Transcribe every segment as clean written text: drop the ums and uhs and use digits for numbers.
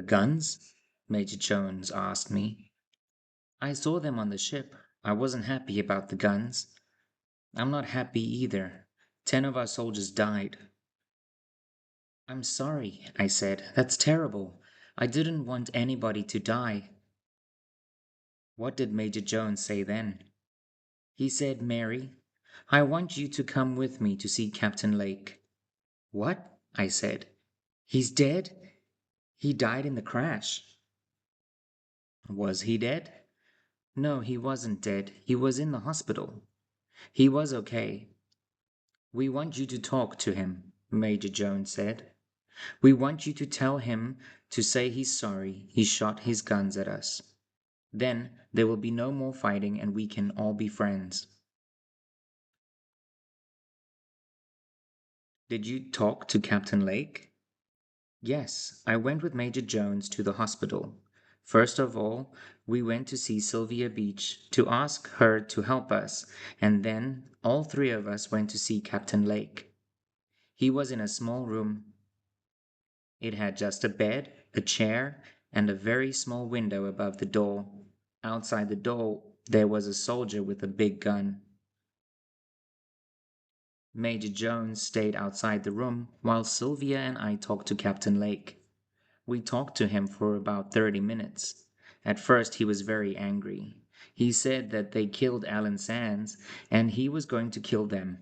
The guns? Major Jones asked me. I saw them on the ship. I wasn't happy about the guns. I'm not happy either. 10 of our soldiers died. I'm sorry, I said. That's terrible. I didn't want anybody to die. What did Major Jones say then? He said, Mary, I want you to come with me to see Captain Lake. What? I said. He's dead? He died in the crash. Was he dead? No, he wasn't dead. He was in the hospital. He was okay. We want you to talk to him, Major Jones said. We want you to tell him to say he's sorry he shot his guns at us. Then there will be no more fighting and we can all be friends. Did you talk to Captain Lake? Yes, I went with Major Jones to the hospital. First of all, we went to see Sylvia Beach to ask her to help us, and then all three of us went to see Captain Lake. He was in a small room. It had just a bed, a chair, and a very small window above the door. Outside the door, there was a soldier with a big gun. Major Jones stayed outside the room while Sylvia and I talked to Captain Lake. We talked to him for about 30 minutes. At first he was very angry. He said that they killed Alan Sands and he was going to kill them.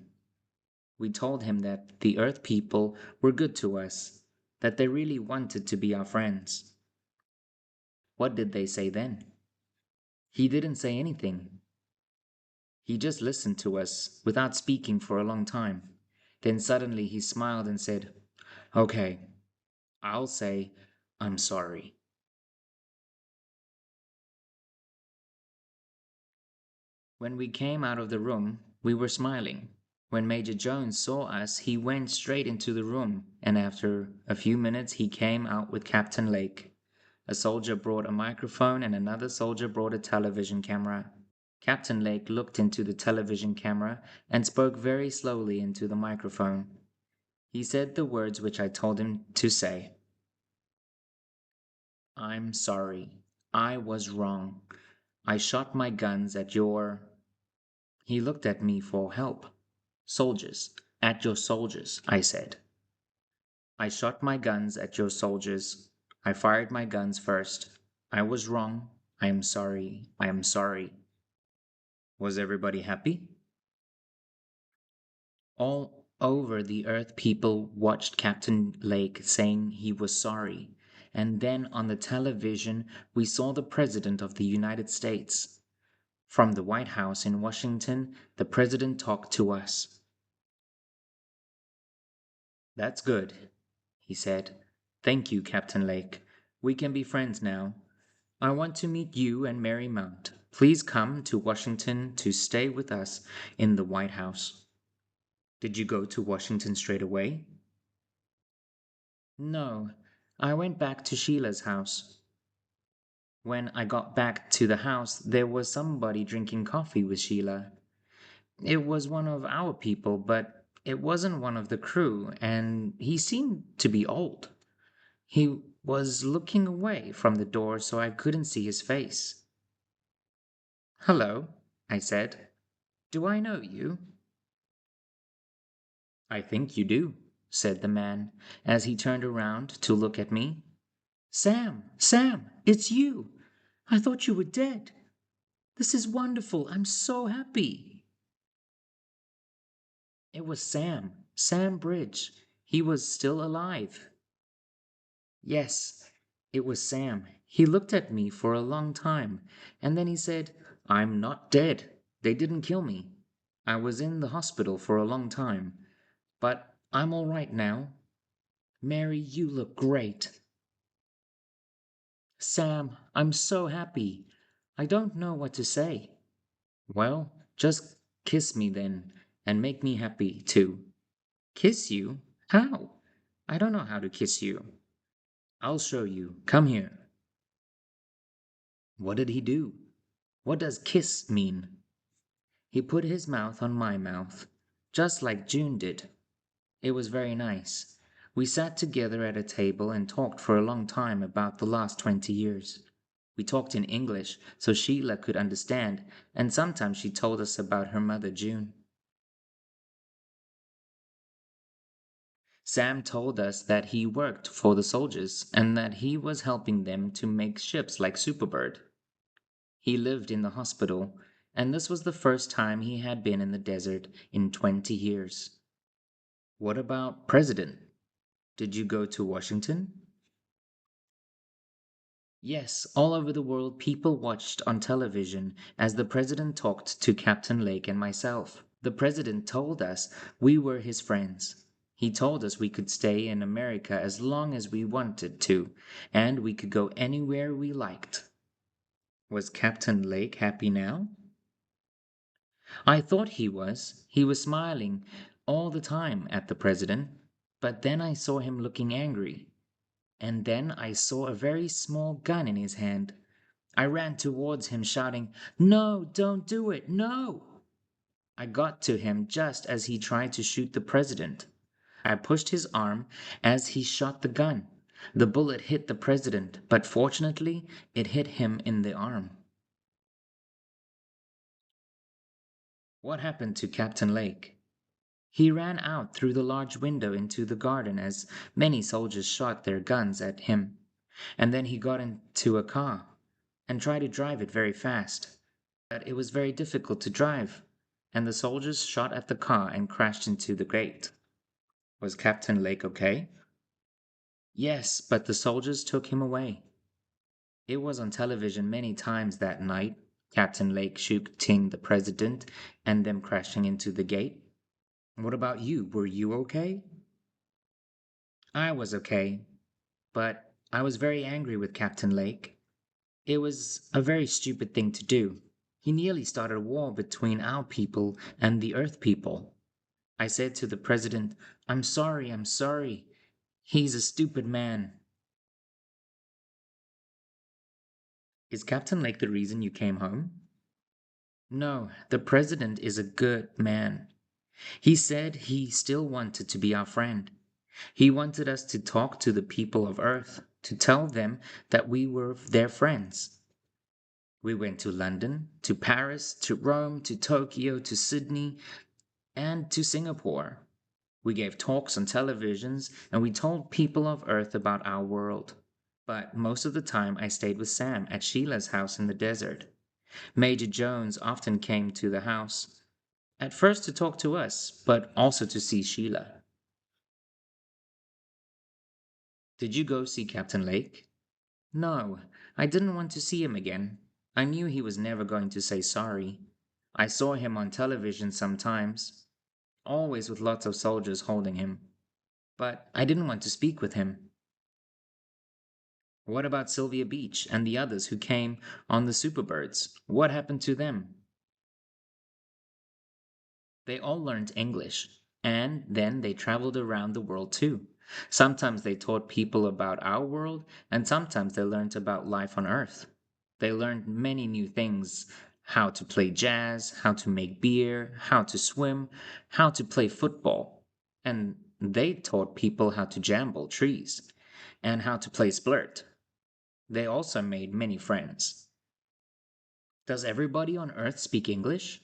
We told him that the Earth people were good to us, that they really wanted to be our friends. What did they say then? He didn't say anything. He just listened to us without speaking for a long time. Then suddenly he smiled and said, Okay, I'll say I'm sorry. When we came out of the room, we were smiling. When Major Jones saw us, he went straight into the room, and after a few minutes he came out with Captain Lake. A soldier brought a microphone and another soldier brought a television camera. Captain Lake looked into the television camera and spoke very slowly into the microphone. He said the words which I told him to say. I'm sorry. I was wrong. I shot my guns at your... He looked at me for help. Soldiers. At your soldiers, I said. I shot my guns at your soldiers. I fired my guns first. I was wrong. I am sorry. I am sorry. Was everybody happy? All over the earth people watched Captain Lake saying he was sorry. And then on the television we saw the President of the United States. From the White House in Washington, the President talked to us. That's good, he said. Thank you, Captain Lake. We can be friends now. I want to meet you and Mary Mount. Please come to Washington to stay with us in the White House. Did you go to Washington straight away? No, I went back to Sheila's house. When I got back to the house, there was somebody drinking coffee with Sheila. It was one of our people, but it wasn't one of the crew, and he seemed to be old. He was looking away from the door so I couldn't see his face. Hello, I said. Do I know you? I think you do, said the man, as he turned around to look at me. Sam, it's you. I thought you were dead. This is wonderful. I'm so happy. It was Sam Bridge. He was still alive. Yes, it was Sam. He looked at me for a long time, and then he said, I'm not dead. They didn't kill me. I was in the hospital for a long time, but I'm all right now. Mary, you look great. Sam, I'm so happy. I don't know what to say. Well, just kiss me then, and make me happy, too. Kiss you? How? I don't know how to kiss you. I'll show you. Come here. What did he do? What does kiss mean? He put his mouth on my mouth, just like June did. It was very nice. We sat together at a table and talked for a long time about the last 20 years. We talked in English so Sheila could understand, and sometimes she told us about her mother June. Sam told us that he worked for the soldiers and that he was helping them to make ships like Superbird. He lived in the hospital, and this was the first time he had been in the desert in 20 years. What about President? Did you go to Washington? Yes, all over the world people watched on television as the president talked to Captain Lake and myself. The president told us we were his friends. He told us we could stay in America as long as we wanted to, and we could go anywhere we liked. Was Captain Lake happy now? I thought he was. He was smiling all the time at the president, but then I saw him looking angry. And then I saw a very small gun in his hand. I ran towards him shouting, "No, don't do it, no!" I got to him just as he tried to shoot the president. I pushed his arm as he shot the gun. The bullet hit the president, but fortunately it hit him in the arm. What happened to Captain Lake? He ran out through the large window into the garden as many soldiers shot their guns at him, and then he got into a car and tried to drive it very fast. But it was very difficult to drive, and the soldiers shot at the car and crashed into the gate. Was Captain Lake okay? Yes, but the soldiers took him away. It was on television many times that night, Captain Lake shooting the president and them crashing into the gate. What about you? Were you okay? I was okay, but I was very angry with Captain Lake. It was a very stupid thing to do. He nearly started a war between our people and the Earth people. I said to the president, I'm sorry, I'm sorry. He's a stupid man. Is Captain Lake the reason you came home? No, the president is a good man. He said he still wanted to be our friend. He wanted us to talk to the people of Earth, to tell them that we were their friends. We went to London, to Paris, to Rome, to Tokyo, to Sydney, and to Singapore. We gave talks on televisions and we told people of Earth about our world. But most of the time I stayed with Sam at Sheila's house in the desert. Major Jones often came to the house, at first to talk to us, but also to see Sheila. Did you go see Captain Lake? No, I didn't want to see him again. I knew he was never going to say sorry. I saw him on television sometimes, always with lots of soldiers holding him. But I didn't want to speak with him. What about Sylvia Beach and the others who came on the Superbirds? What happened to them? They all learned English, and then they traveled around the world too. Sometimes they taught people about our world, and sometimes they learned about life on Earth. They learned many new things: how to play jazz, how to make beer, how to swim, how to play football. And they taught people how to jamble trees and how to play splurt. They also made many friends. Does everybody on Earth speak English?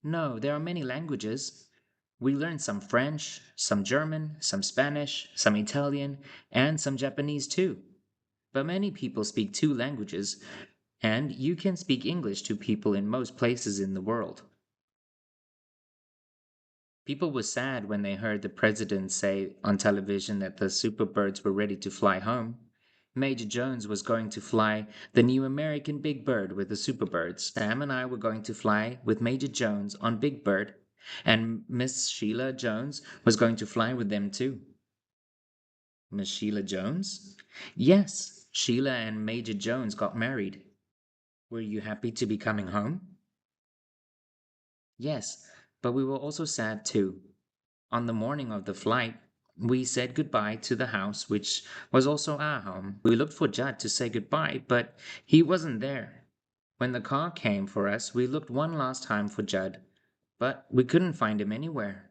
No, there are many languages. We learned some French, some German, some Spanish, some Italian, and some Japanese too. But many people speak two languages, and you can speak English to people in most places in the world. People were sad when they heard the president say on television that the Superbirds were ready to fly home. Major Jones was going to fly the new American Big Bird with the Superbirds. Sam and I were going to fly with Major Jones on Big Bird, and Miss Sheila Jones was going to fly with them too. Miss Sheila Jones? Yes, Sheila and Major Jones got married. Were you happy to be coming home? Yes, but we were also sad too. On the morning of the flight, we said goodbye to the house, which was also our home. We looked for Judd to say goodbye, but he wasn't there. When the car came for us, we looked one last time for Judd, but we couldn't find him anywhere.